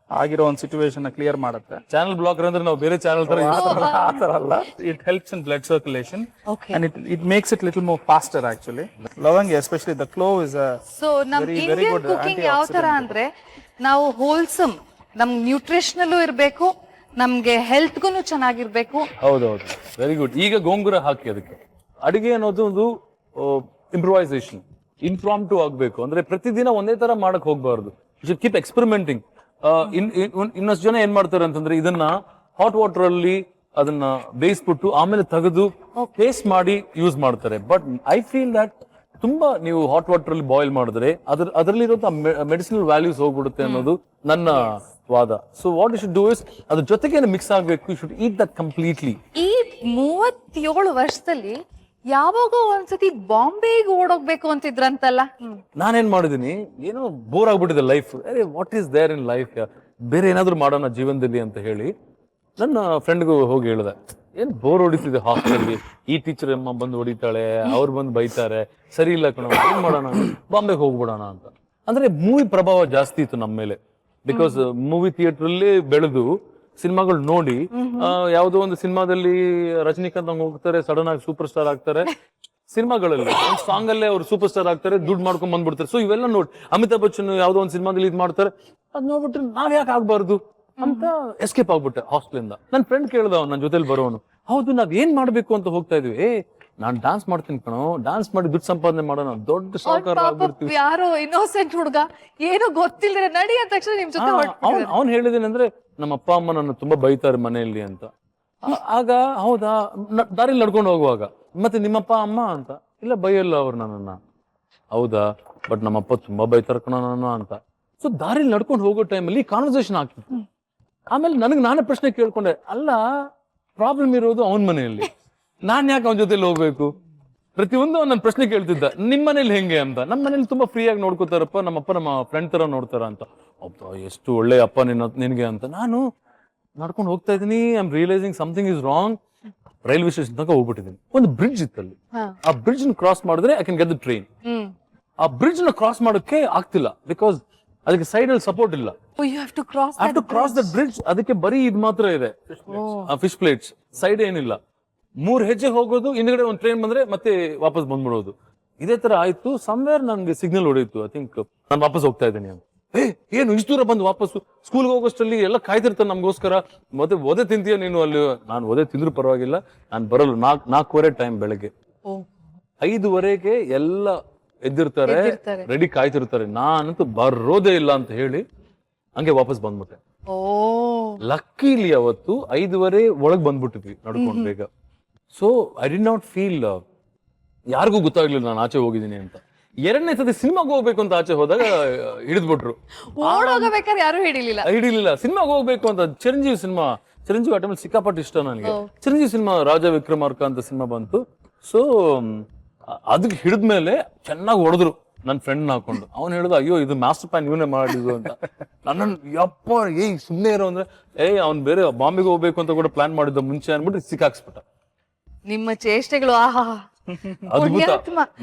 ಆಗಿರೋ ಒಂದು ಸಿಚುವೇಶನ್ ಕ್ಲಿಯರ್ ಮಾಡುತ್ತೆ. ಚಾನಲ್ ಬ್ಲಾಕರ್ ಅಂದ್ರೆ ನಾವು ಬೇರೆ ಚಾನಲ್ ತರ ಆತರ ಅಲ್ಲ. It helps in blood circulation and it makes it little more faster actually. ಲವಂಗಿ especially the clove is so ನಮ್ ಇಂಡಿಯನ್ ಕುಕಿಂಗ್ ಯಾವ ತರ ಅಂದ್ರೆ, ನಾವು ಹೋಲ್ಸಮ್, ನಮ್ ನ್ಯೂಟ್ರಿಷನಲ್ಲೂ ಇರ್ಬೇಕು, ನಮ್ಗೆ ಹೆಲ್ತ್ ಗೂನು ಚೆನ್ನಾಗಿರ್ಬೇಕು. ಹೌದೌದು, ವೆರಿ ಗುಡ್. ಈಗ ಗೋಂಗೂರ ಹಾಕಿ ಅದಕ್ಕೆ ಅಡಿಗೆ ಅನ್ನೋದು ಒಂದು ಇಂಪ್ರೂವೈಸೇಷನ್, ಇನ್ಫಾರ್ಮ್ಟಿವ್ ಆಗ್ಬೇಕು. ಅಂದ್ರೆ ಪ್ರತಿದಿನ ಒಂದೇ ತರ ಮಾಡಕ್ ಹೋಗ್ಬಾರ್ದು. You should keep experimenting. ಇನ್ನಷ್ಟು ಜನ ಏನ್ ಮಾಡ್ತಾರೆ ಅಂತಂದ್ರೆ, ಇದನ್ನ ಹಾಟ್ ವಾಟರ್ ಅಲ್ಲಿ ಅದನ್ನ ಬೇಯಿಸ್ಬಿಟ್ಟು ಆಮೇಲೆ ತೆಗೆದು ಪೇಸ್ಟ್ ಮಾಡಿ ಯೂಸ್ ಮಾಡ್ತಾರೆ. ಬಟ್ ಐ ಫೀಲ್ ದಟ್ ತುಂಬಾ ನೀವು ಹಾಟ್ ವಾಟರ್ ಅಲ್ಲಿ ಬಾಯ್ಲ್ ಮಾಡಿದ್ರೆ ಅದರಲ್ಲಿರೋ ಮೆಡಿಸಿನಲ್ ವ್ಯಾಲ್ಯೂಸ್ ಹೋಗ್ಬಿಡುತ್ತೆ ಅನ್ನೋದು ನನ್ನ ವಾದ. So what you should do is ಅದ್ರ ಜೊತೆಗೆ ಮಿಕ್ಸ್ ಆಗ್ಬೇಕು. You should eat that completely. ಈ 37 ವರ್ಷದಲ್ಲಿ ಯಾವಾಗೋ ಒಂದ್ಸತಿ ಬಾಂಬೆಗೆ ಓಡೋಗ್ಬೇಕು ಅಂತಿದ್ರಂತಲ್ಲ. ನಾನೇನ್ ಮಾಡಿದೀನಿ, ಏನೋ ಬೋರ್ ಆಗ್ಬಿಟ್ಟಿದೆ ಲೈಫ್. ಅರೆ what is there in life, ಬೇರೆ ಏನಾದ್ರು ಮಾಡೋಣ ಜೀವನದಲ್ಲಿ ಅಂತ ಹೇಳಿ ನನ್ನ ಫ್ರೆಂಡ್ಗೂ ಹೋಗಿ ಹೇಳಿದೆ, ಏನ್ ಬೋರ್ ಹೊಡಿತಿದೆ ಹಾಸ್ಟೆಲ್, ಈ ಟೀಚರ್ ಅಮ್ಮ ಬಂದು ಹೊಡಿತಾಳೆ, ಅವ್ರು ಬಂದು ಬೈತಾರೆ, ಸರಿ ಇಲ್ಲ ಕಣ, ಏನ್ ಮಾಡೋಣ, ಬಾಂಬೆಗೆ ಹೋಗ್ಬಿಡೋಣ ಅಂತ. ಅಂದ್ರೆ ಮೂವಿ ಪ್ರಭಾವ ಜಾಸ್ತಿ ಇತ್ತು ನಮ್ಮ ಮೇಲೆ. ಬಿಕಾಸ್ ಮೂವಿ ಥಿಯೇಟರ್ ಅಲ್ಲಿ ಬೆಳೆದು ಸಿನಿಮಾಗಳು ನೋಡಿ, ಯಾವುದೋ ಒಂದು ಸಿನಿಮಾದಲ್ಲಿ ರಜನಿಕಾಂತ್ ಹಂಗ್ ಹೋಗ್ತಾರೆ, ಸಡನ್ ಆಗಿ ಸೂಪರ್ ಸ್ಟಾರ್ ಆಗ್ತಾರೆ. ಸಿನಿಮಾಗಳಲ್ಲಿ ಒಂದು ಸಾಂಗ್ ಅಲ್ಲೇ ಅವ್ರು ಸೂಪರ್ ಸ್ಟಾರ್ ಆಗ್ತಾರೆ, ದುಡ್ಡು ಮಾಡ್ಕೊಂಡ್ ಬಂದ್ಬಿಡ್ತಾರೆ. ಸೊ ಇವೆಲ್ಲ ನೋಡಿ, ಅಮಿತಾಬ್ ಬಚ್ಚನ್ ಯಾವ್ದೋ ಒಂದು ಸಿನಿಮಾದಲ್ಲಿ ಇದ್ ಮಾಡ್ತಾರೆ, ಅದ್ ನೋಡ್ಬಿಟ್ರೆ ನಾವ್ ಯಾಕೆ ಆಗ್ಬಾರ್ದು ಅಂತ ಎಸ್ಕೇಪ್ ಆಗ್ಬಿಟ್ಟೆ ಹಾಸ್ಟೆಲ್ ಇಂದ. ನನ್ ಫ್ರೆಂಡ್ ಕೇಳ್ದ, ನನ್ನ ಜೊತೆಲಿ ಬರೋನು, ಹೌದು ನಾವ್ ಏನ್ ಮಾಡ್ಬೇಕು ಅಂತ ಹೋಗ್ತಾ ಇದೀವಿ. ನಾನ್ ಡಾನ್ಸ್ ಮಾಡ್ತೀನಿ ಕಣೋ, ಡಾನ್ಸ್ ಮಾಡಿ ದುಡ್ಡು ಸಂಪಾದನೆ ಮಾಡೋಣ, ದೊಡ್ಡ ಸಾಕಾರ ಆಗ್ಬಿಡ್ತೀವಿ. ಯಾರೋ ಇನ್ನೋಸೆಂಟ್ ಹುಡುಗ ಏನೋ ಗೊತ್ತಿಲ್ಲದೆ ನಡಿ ಅಂದ ತಕ್ಷಣ ನಿಮ್ ಜೊತೆ ಅವ್ನ್ ಹೇಳಿದೇನಂದ್ರೆ, ನಮ್ಮ ಅಪ್ಪ ಅಮ್ಮ ನನ್ನ ತುಂಬಾ ಬೈತಾರೆ ಮನೆಯಲ್ಲಿ ಅಂತ. ಆಗ ಹೌದಾ, ದಾರಿಲಿ ನಡ್ಕೊಂಡು ಹೋಗುವಾಗ ಮತ್ತೆ ನಿಮ್ಮಪ್ಪ ಅಮ್ಮ ಅಂತ, ಇಲ್ಲ ಬೈಯಲ್ಲ ಅವ್ರು ನನ್ನನ್ನ. ಹೌದಾ, ಬಟ್ ನಮ್ಮಪ್ಪ ತುಂಬಾ ಬೈತಾರ ಕಣೋ ನನ್ನ ಅಂತ. ಸೊ ದಾರಿಲಿ ನಡ್ಕೊಂಡು ಹೋಗೋ ಟೈಮಲ್ಲಿ ಕಾನ್ವರ್ಸೇಷನ್ ಆಗ್ತಿತ್ತು. ಆಮೇಲೆ ನಾನೇ ಪ್ರಶ್ನೆ ಕೇಳ್ಕೊಂಡೆ, ಅಲ್ಲ ಪ್ರಾಬ್ಲಮ್ ಇರೋದು ಅವನ ಮನೆಯಲ್ಲಿ, ನಾನ್ ಯಾಕೆ ಅವನ ಜೊತೆಲಿ ಹೋಗ್ಬೇಕು? ಪ್ರತಿಯೊಂದು ನನ್ನ ಪ್ರಶ್ನೆ ಕೇಳ್ತಿದ್ದ, ನಿಮ್ ಮನೇಲಿ ಹೆಂಗೆ ಅಂತ. ನಮ್ಮ ಮನೇಲಿ ತುಂಬಾ ಫ್ರೀ ಆಗಿ ನೋಡ್ಕೋತಾರಪ್ಪ, ನಮ್ಮಪ್ಪ ನಮ್ಮ ಫ್ರೆಂಡ್ ತರ ನೋಡ್ತಾರ ಅಂತ. ಅಪ್ಪ ಎಷ್ಟು ಒಳ್ಳೆ ಅಪ್ಪ ನಿನ್ಗೆ ಅಂತ. ನಾನು ನಡ್ಕೊಂಡು ಹೋಗ್ತಾ ಇದೀನಿ, I am realising something is wrong. Railway station ತನಕ ಹೋಗ್ಬಿಟ್ಟಿದ್ದೀನಿ. ಒಂದು ಬ್ರಿಡ್ಜ್ ಇತ್ತಲ್ಲಿ, ಆ ಬ್ರಿಡ್ಜ್ ಕ್ರಾಸ್ ಮಾಡಿದ್ರೆ I can get the train. ಆ ಬ್ರಿಡ್ಜ್ ನ ಕ್ರಾಸ್ ಮಾಡೋಕೆ ಆಗ್ತಿಲ್ಲ, ಬಿಕಾಸ್ ಅದಕ್ಕೆ ಸೈಡ್ ಅಲ್ಲಿ ಸಪೋರ್ಟ್ ಇಲ್ಲ. Cross the bridge. ಅದಕ್ಕೆ ಬರೀ ಇದ್ ಮಾತ್ರ ಇದೆ, ಫಿಶ್ ಪ್ಲೇಟ್ಸ್, ಸೈಡ್ ಏನಿಲ್ಲ. 3 ಹೆಜ್ಜೆ ಹೋಗೋದು, ಹಿಂದ್ಗಡೆ ಒಂದು ಟ್ರೈನ್ ಬಂದ್ರೆ ಮತ್ತೆ ವಾಪಸ್ ಬಂದ್ಬಿಡೋದು. ಇದೇ ತರ ಆಯ್ತು. ಸಮ್ವೇರ್ ನನ್ಗೆ ಸಿಗ್ನಲ್ ಹೊಡೆಯಿತು, ಐ ಥಿಂಕ್ ನಾನು ವಾಪಸ್ ಹೋಗ್ತಾ ಇದ್ದೀನಿ ಅಂತ. ಏನು ಇಷ್ಟು ದೂರ ಬಂದು ವಾಪಸ್ಸು ಸ್ಕೂಲ್ಗೆ ಹೋಗೋಷ್ಟರಲ್ಲಿ ಎಲ್ಲ ಕಾಯ್ತಿರ್ತಾರೆ ನಮ್ಗೋಸ್ಕರ. ಮತ್ತೆ ಒದೆ ತಿಂತೀಯ ನೀನು ಅಲ್ಲಿ? ನಾನು ಒದೆ ತಿಂದ್ರು ಪರವಾಗಿಲ್ಲ, ನಾನು ಬರಲ್ಲ. 4:15 ಟೈಮ್ ಬೆಳಗ್ಗೆ. 5:15ಗೆ ಎಲ್ಲ ಎದ್ದಿರ್ತಾರೆ, ರೆಡಿ ಕಾಯ್ತಿರ್ತಾರೆ. ನಾನಂತೂ ಬರೋದೇ ಇಲ್ಲ ಅಂತ ಹೇಳಿ ಹಂಗೆ ವಾಪಸ್ ಬಂದ್ಬಿಟ್ಟೆ. ಲಕ್ಕಿಲಿ ಅವತ್ತು 5:15 ಒಳಗ್ ಬಂದ್ಬಿಟ್ಟಿದ್ವಿ ನಡ್ಕೊಂಡು ಬೇಗ. So I did not feel, ಯಾರಿಗೂ ಗೊತ್ತಾಗ್ಲಿಲ್ಲ ನಾನು ಆಚೆ ಹೋಗಿದ್ದೀನಿ ಅಂತ. 2ನೇ ಸತಿ ಸಿನಿಮಾಗೆ ಹೋಗ್ಬೇಕು ಅಂತ ಆಚೆ ಹೋದಾಗ ಹಿಡಿದ್ಬಿಟ್ರು. ಯಾರು ಹಿಡಿಲಿಲ್ಲ. ಸಿನಿಮಾಗೆ ಹೋಗ್ಬೇಕು ಅಂತ ಚಿರಂಜೀವಿ ಆ ಟೈಮಲ್ಲಿ ಸಿಕ್ಕಾಪಟ್ಟು ಇಷ್ಟ ನನಗೆ. ಚಿರಂಜೀವಿ ಸಿನಿಮಾ ರಾಜ ವಿಕ್ರಮಾರ್ಕ ಅಂತ ಸಿನಿಮಾ ಬಂತು. ಸೊ ಅದಕ್ಕೆ ಹಿಡಿದ್ಮೇಲೆ ಚೆನ್ನಾಗಿ ಹೊಡೆದ್ರು ನನ್ನ ಫ್ರೆಂಡ್ ಹಾಕೊಂಡು. ಅವ್ನು ಹೇಳ್ದ, ಅಯ್ಯೋ ಇದು ಮಾಸ್ಟರ್ ಪ್ಲಾನ್ ಇವನೇ ಮಾಡಿದ್ರು ಅಂತ. ನನ್ನ ಯಪ್ಪ ಸುಮ್ಮನೆ ಇರೋ ಅಂದ್ರೆ, ಅವ್ನು ಬೇರೆ ಬಾಂಬೆಗೆ ಹೋಗ್ಬೇಕು ಅಂತ ಕೂಡ ಪ್ಲಾನ್ ಮಾಡಿದ್ದ ಮುಂಚೆ ಅನ್ಬಿಟ್ಟು ಸಿಕ್ಕಾಕ್ಸ್ಬಿಟ್ಟ. ನಿಮ್ಮ ಚೇಷ್ಟೆಗಳು ಅದ್ಭುತ,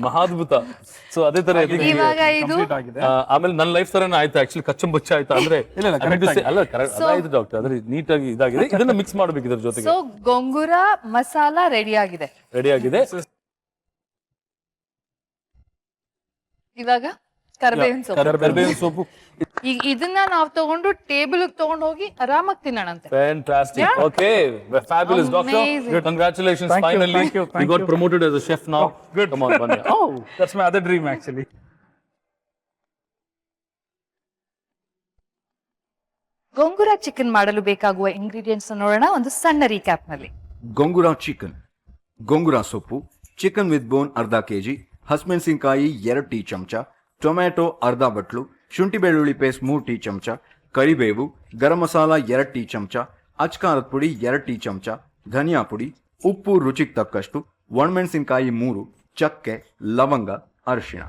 ಮಹಾದ್ಭುತ. ಸೊ ಅದೇ ತರ ಆಮೇಲೆ ನನ್ನ ಲೈಫ್ ತರನೇ ಆಯ್ತು. ಆಕ್ಚುಲಿ ಕಚ್ಚಂ ಬಚ್ಚ ಆಯ್ತು ಅಂದ್ರೆ ಅಲ್ಲ, ಅದಾಯ್ತು ಡಾಕ್ಟರ್. ಅದ್ರೆ ನೀಟಾಗಿ ಇದಾಗಿದೆ. ಇದನ್ನ ಮಿಕ್ಸ್ ಮಾಡ್ಬೇಕು ಇದ್ರ ಜೊತೆಗೆ. ಗೊಂಗೂರ ಮಸಾಲ ರೆಡಿ ಆಗಿದೆ. ಇವಾಗ ಕರಿಬೇವಿನ ಸೊಪ್ಪು. ಈಗ ಇದನ್ನ ನಾವು ತಗೊಂಡು ಟೇಬಲ್ ತಗೊಂಡು ಹೋಗಿ ಆರಾಮಾಗಿ ತಿನ್ನೋಣಂತೆ. Fantastic. Okay. Fabulous, doctor. Congratulations. Finally, you got promoted as a chef now. Good. Come on, Banya. Oh, that's my other dream actually. Gongura chicken ಮಾಡಲು ಬೇಕಾಗುವ ಇಂಗ್ರೀಡಿಯೆಂಟ್ಸ್ ನೋಡೋಣ ಒಂದು ಸಣ್ಣ ರೀಕ್ಯಾಪ್ ನಲ್ಲಿ. ಗೊಂಗುರ ಚಿಕನ್, ಗೊಂಗುರ ಸೊಪ್ಪು, ಚಿಕನ್ ವಿತ್ ಬೋನ್ ಅರ್ಧ ಕೆಜಿ, ಹಸಿಮೆಣಸಿನಕಾಯಿ 2 ಟೀ ಚಮಚ, ಟೊಮ್ಯಾಟೊ ಅರ್ಧ ಬಟ್ಲು, ಶುಂಠಿ ಬೆಳ್ಳುಳ್ಳಿ ಪೇಸ್ಟ್ 3 ಟೀ ಚಮಚ, ಕರಿಬೇವು, ಗರಂ ಮಸಾಲ 2 ಟೀ ಚಮಚ, ಅಚ್ಕಾರದ ಪುಡಿ 2 ಟೀ ಚಮಚ, ಧನಿಯಾ ಪುಡಿ, ಉಪ್ಪು ರುಚಿಗೆ ತಕ್ಕಷ್ಟು, ಒಣಮೆಣಸಿನಕಾಯಿ 3, ಚಕ್ಕೆ, ಲವಂಗ, ಅರಿಶಿಣ.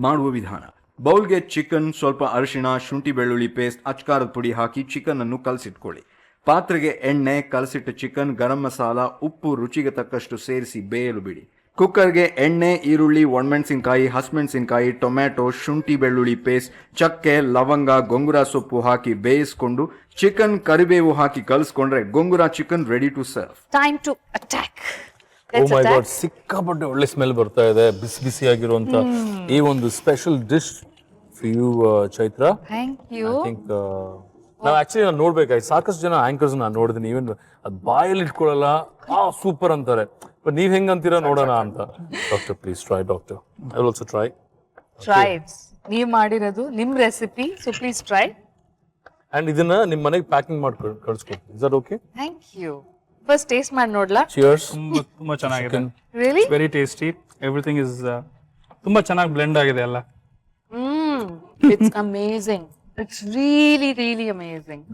ಮಾಡುವ ವಿಧಾನ: ಬೌಲ್ಗೆ ಚಿಕನ್, ಸ್ವಲ್ಪ ಅರಿಶಿಣ, ಶುಂಠಿ ಬೆಳ್ಳುಳ್ಳಿ ಪೇಸ್ಟ್, ಅಚ್ಕಾರದ ಪುಡಿ ಹಾಕಿ ಚಿಕನ್ ಅನ್ನು ಕಲಸಿಟ್ಕೊಳ್ಳಿ. ಪಾತ್ರೆಗೆ ಎಣ್ಣೆ, ಕಲಸಿಟ್ಟ ಚಿಕನ್, ಗರಂ ಮಸಾಲ, ಉಪ್ಪು ರುಚಿಗೆ ತಕ್ಕಷ್ಟು ಸೇರಿಸಿ ಬೇಯಲು ಬಿಡಿ. ಕುಕ್ಕರ್ಗೆ ಎಣ್ಣೆ, ಈರುಳ್ಳಿ, ಒಣಮೆಣಸಿನಕಾಯಿ, ಹಸಿಮೆಣಸಿನಕಾಯಿ, ಟೊಮ್ಯಾಟೊ, ಶುಂಠಿ ಬೆಳ್ಳುಳ್ಳಿ ಪೇಸ್ಟ್, ಚಕ್ಕೆ, ಲವಂಗ, ಗೊಂಗುರ ಸೊಪ್ಪು ಹಾಕಿ ಬೇಯಿಸಿಕೊಂಡು ಚಿಕನ್, ಕರಿಬೇವು ಹಾಕಿ ಕಲಿಸ್ಕೊಂಡ್ರೆ gongura chicken ready to serve. Time to attack. Oh my god, ಸಿಕ್ಕಾಪಟ್ಟೆ ಒಳ್ಳೆ ಸ್ಮೆಲ್ ಬರ್ತಾ ಇದೆ. ಬಿಸಿ ಬಿಸಿ ಆಗಿರುವಂತ ಈ ಒಂದು special dish for you Chaitra. Thank you. I think ನಾವು ಆಕ್ಚುಲಿ ನಾನು ನೋಡ್ಬೇಕಾಯ್ತು, ಸಾಕಷ್ಟು ಜನ ಆಂಕರ್ಸ್ ನಾನು ನೋಡಿದ್ದೀನಿ. ಈವನ್ ಅದು ಬಾಯಲ್ಲಿ ಇಟ್ಕೊಳ್ಳಲ್ಲ, ಸೂಪರ್ ಅಂತಾರೆ. ಬಟ್ ನೀವ್ ಹೆಂಗಂತೀರಾ ನೋಡೋಣ ಅಂತ. Doctor please try. Doctor I will also try. ನೀವು ಮಾಡಿರೋದು ನಿಮ್ recipe, so please try. And ಇದನ್ನ ನಿಮ್ ಮನೆಗೆ ಪ್ಯಾಕಿಂಗ್ ಮಾಡಿ ಕಳಿಸ್ಕೊಡ್ತೀನಿ. Is that okay? Thank you. First taste ಮಾಡಿ ನೋಡ್ಲಾ? ಚಿಯರ್ಸ್. ತುಂಬಾ ಚೆನ್ನಾಗಿದೆ. Really? Very tasty. Everything is ತುಂಬಾ ಚೆನ್ನಾಗಿ ಬ್ಲೆಂಡ್ ಆಗಿದೆ ಎಲ್ಲ. It's amazing. It's really amazing.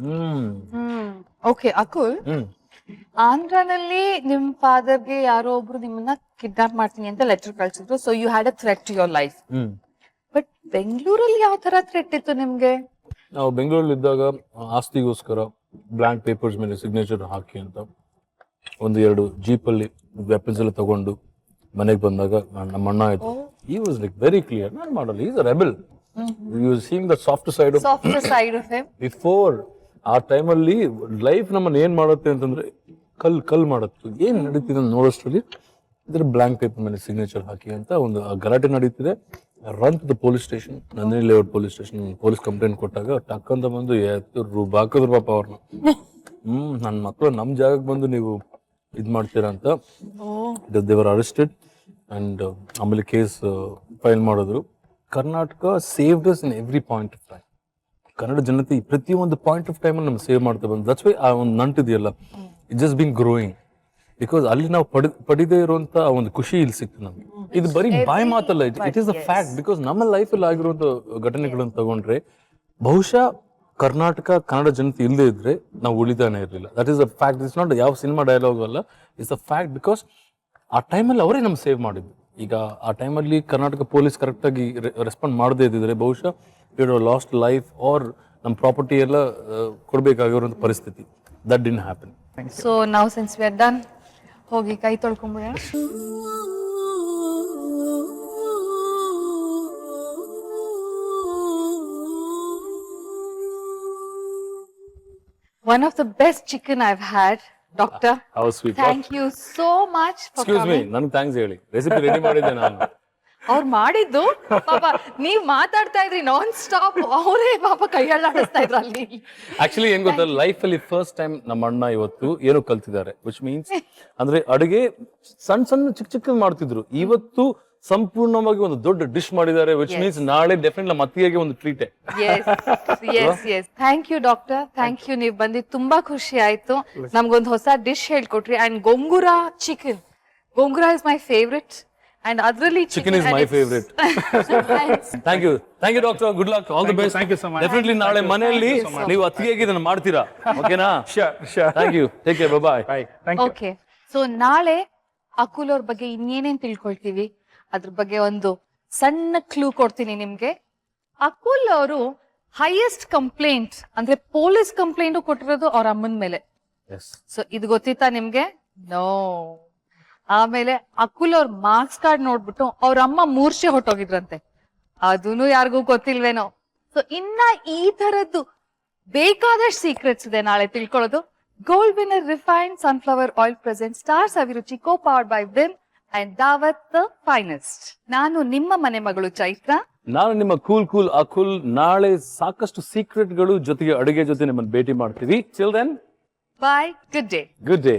Okay Akul, ಆಂಧ್ರನಲ್ಲಿ ನಿಮ್ ಫಾದರ್ಗೆ ಯಾರೋ ಒಬ್ರು ನಿಮ್ಮನ್ನ ಕಿಡ್ನಾಪ್ ಮಾಡ್ತೀನಿ ಅಂತ ಲೆಟರ್ ಕಳ್ಸಿದ್ರು. So you had a threat to your life. But ಬೆಂಗಳೂರಲ್ಲಿ ಯಾವ ತರ ಥ್ರೆಟ್ ಇತ್ತು ನಿಮ್ಗೆ? ನಾವು ಬೆಂಗಳೂರಲ್ಲಿ ಇದ್ದಾಗ ಆಸ್ತಿಗೋಸ್ಕರ ಬ್ಲಾಂಕ್ ಪೇಪರ್ಸ್ ಮೇಲೆ ಸಿಗ್ನೇಚರ್ ಹಾಕಿ ಅಂತ 1-2 ಜೀಪಲ್ಲಿ ವೆಪನ್ಸ್ ಎಲ್ಲ ತಗೊಂಡು ಮನೆಗೆ ಬಂದಾಗ ನಮ್ಮ ಅಣ್ಣ ಆಯ್ತು. ಈ ವಾಸ್ ಲೈಕ್ ವೆರಿ ಕ್ಲಿಯರ್, ನಾನು ಮಾಡಲ್ಲ, is a rebel. You seeing the soft side of before. ಆ ಟೈಮಲ್ಲಿ ಲೈಫ್ ನಮ್ಮನ್ನ ಏನ್ ಮಾಡುತ್ತೆ ಅಂತಂದ್ರೆ ಕಲ್ ಮಾಡುತ್ತೆ. ಏನ್ ನಡೀತಿದೆ ನೋಡೋಷ್ಟ್ರಲ್ಲಿ ಇದ್ರ ಬ್ಲಾಂಕ್ ಪೇಪರ್ ಮೇಲೆ ಸಿಗ್ನೇಚರ್ ಹಾಕಿ ಅಂತ ಒಂದು ಗಲಾಟೆ ನಡೀತಿದೆ. Run to the police station, Nandini layout police station. Police complaint ಕೊಟ್ಟಾಗ ಟಕ್ಕಂತ ಬಂದು ಹಾಕಿದ್ರು ಪಾಪ ಅವ್ರನ್ನ. ನನ್ನ ಮಕ್ಕಳು ನಮ್ ಜಾಗಕ್ಕೆ ಬಂದು ನೀವು ಇದ್ ಮಾಡ್ತೀರಾ ಅಂತ ದೇವರ್ ಅರೆಸ್ಟೆಡ್. ಅಂಡ್ ಆಮೇಲೆ ಕೇಸ್ ಫೈಲ್ ಮಾಡಿದ್ರು. Karnataka saved us in every point of time. Kannada ಜನತೆ ಪ್ರತಿಯೊಂದು ಪಾಯಿಂಟ್ ಆಫ್ ಟೈಮ್ ಅಲ್ಲಿ ನಮ್ಗೆ ಸೇವ್ ಮಾಡ್ತಾ ಬಂದು. ದಟ್ಸ್ ವೈ ಆ ಒಂದು ನಂಟಿದೆಯಲ್ಲ, it just been growing. Because ಅಲ್ಲಿ ನಾವು ಪಡಿದೇ ಇರುವಂತ ಒಂದು ಖುಷಿ ಇಲ್ಲಿ ಸಿಕ್ತು ನಮ್ಗೆ. ಇದು ಬರೀ ಬಾಯಿ ಮಾತಲ್ಲ, it is a fact. Because ನಮ್ಮ ಲೈಫ್ ಅಲ್ಲಿ ಆಗಿರುವಂತ ಘಟನೆಗಳನ್ನು ತಗೊಂಡ್ರೆ ಬಹುಶಃ ಕರ್ನಾಟಕ ಕನ್ನಡ ಜನತೆ ಇಲ್ಲದೆ ಇದ್ರೆ ನಾವು ಉಳಿತಾನೆ ಇರಲಿಲ್ಲ. That is a fact. It's not ಯಾವ ಸಿನಿಮಾ ಡೈಲಾಗ್ ಅಲ್ಲ, ಇಟ್ಸ್ ಅ ಫ್ಯಾಕ್ಟ್. ಬಿಕಾಸ್ ಆ ಟೈಮಲ್ಲಿ ಅವರೇ ನಮ್ಗೆ ಸೇವ್ ಮಾಡಿದ್ದು. ಈಗ ಆ ಟೈಮಲ್ಲಿ ಕರ್ನಾಟಕ ಪೊಲೀಸ್ ಕರೆಕ್ಟ್ ಆಗಿ ರೆಸ್ಪಾಂಡ್ ಮಾಡದೇ ಇದ್ದಿದ್ರೆ ಬಹುಶಃ ಲಾಸ್ಟ್ ಲೈಫ್ ಆರ್ ನಮ್ಮ ಪ್ರಾಪರ್ಟಿ ಎಲ್ಲ ಕೊಡ್ಬೇಕಾಗಿರುವಂತ ಪರಿಸ್ಥಿತಿ. That didn't happen. ಸೊ ನಾವು ಸಿನ್ಸ್ ವಿ ಆರ್ ಡನ್, ಹೋಗಿ ಕೈ ತೊಳ್ಕೊಂಡ್ಬಿಡೋಣ. One of the best chicken I've had, Doctor. How sweet. Thank you so much for Excuse coming. me, ನನಗೆ ಥ್ಯಾಂಕ್ಸ್ ಹೇಳಿ. Recipe ready ಮಾಡಿದ್ದೆ ನಾನು. ಅವ್ರು ಮಾಡಿದ್ದು ಪಾಪ ನೀವ್ ಮಾತಾಡ್ತಾ ಇದ್ರಿ ನಾನ್ ಸ್ಟಾಪ್, ಅವರೇ ಪಾಪ ಕೈಯಲ್ಲಾಡಿಸ್ತಾ ಇದ್ರು ಅಲ್ಲಿ. ಆಕ್ಚುಲಿ ಏನ್ ಗೊತ್ತಾ, ಲೈಫ್ ಅಲ್ಲಿ ಫಸ್ಟ್ ಟೈಮ್ ನಮ್ಮ ಅಣ್ಣ ಇವತ್ತು ಏನೋ ಕಲ್ತಿದ್ದಾರೆ. ವಿಚ್ ಮೀನ್ಸ್ ಅಂದ್ರೆ ಅಡುಗೆ ಸಣ್ಣ ಚಿಕ್ಕ ಮಾಡ್ತಿದ್ರು, ಇವತ್ತು ಸಂಪೂರ್ಣವಾಗಿ ಒಂದು ದೊಡ್ಡ ಡಿಶ್ ಮಾಡಿದ್ದಾರೆ. ವಿಚ್ ಮೀನ್ಸ್ ನಾಳೆ ಡೆಫಿನೆಟ್ಲಿ ನಮ್ಮ ಅತ್ತಿಗೆಗೆ ಒಂದು treat. Yes thank you doctor, thank you. ನೀವು ಬಂದಿದ್ದು ತುಂಬಾ ಖುಷಿ ಆಯ್ತು. ನಮ್ಗೊಂದು ಹೊಸ ಡಿಶ್ ಹೇಳ್ಕೊಟ್ರಿ. And gongura chicken, gongura is my favourite. And ಅದ್ರಲ್ಲಿ chicken is my favourite. Thank you doctor. Good luck, all the best. Thank you so much. Definitely ನಾಳೆ ಮನೆಯಲ್ಲಿ ನೀವು ಅತ್ತಿಗೆಗೆ ಇದನ್ನ ಮಾಡ್ತೀರಾ, ಓಕೆನಾ? Sure. Thank you, take care, bye. Thank you. Okay, so ನಾಳೆ ಅಕುಲ್ ಅವ್ರ ಬಗ್ಗೆ ಇನ್ನೇನೇನ್ ತಿಳ್ಕೊಳ್ತೀವಿ ಅದ್ರ ಬಗ್ಗೆ ಒಂದು ಸಣ್ಣ ಕ್ಲೂ ಕೊಡ್ತೀನಿ ನಿಮ್ಗೆ. ಅಕುಲ್ ಅವರು ಹೈಯೆಸ್ಟ್ ಕಂಪ್ಲೇಂಟ್ ಅಂದ್ರೆ ಪೊಲೀಸ್ ಕಂಪ್ಲೇಂಟ್ ಕೊಟ್ಟಿರೋದು ಅವ್ರ ಅಮ್ಮನ ಮೇಲೆ. ಸೊ ಇದು ಗೊತ್ತಿತ್ತಾ ನಿಮ್ಗೆ? ನೋ. ಆಮೇಲೆ ಅಕುಲ್ ಅವ್ರ ಮಾರ್ಕ್ಸ್ ಕಾರ್ಡ್ ನೋಡ್ಬಿಟ್ಟು ಅವ್ರ ಅಮ್ಮ ಮೂರ್ಛೆ ಹೊಟ್ಟೋಗಿದ್ರಂತೆ, ಅದೂನು ಯಾರಿಗೂ ಗೊತ್ತಿಲ್ವೇನೋ. ಸೊ ಇನ್ನ ಈ ತರದ್ದು ಬೇಕಾದಷ್ಟು ಸೀಕ್ರೆಟ್ಸ್ ಇದೆ ನಾಳೆ ತಿಳ್ಕೊಳ್ಳೋದು. Gold winner refined sunflower oil present star Saviruchi co powered by Vim and Daawat the finest. ನಾನು ನಿಮ್ಮ ಮನೆ ಮಗಳು ಚೈತ್ರ. ನಾನು ನಿಮ್ಮ ಕೂಲ್ ಅಕುಲ್. ನಾಳೆ ಸಾಕಷ್ಟು ಸೀಕ್ರೆಟ್ಗಳು ಜೊತೆಗೆ ಅಡುಗೆ ಜೊತೆ ನಿಮ್ಮನ್ನು ಭೇಟಿ ಮಾಡ್ತೀವಿ. ಚಿಲ್ ದೆನ್, ಬಾಯ್, ಗುಡ್ ಡೇ. Good day.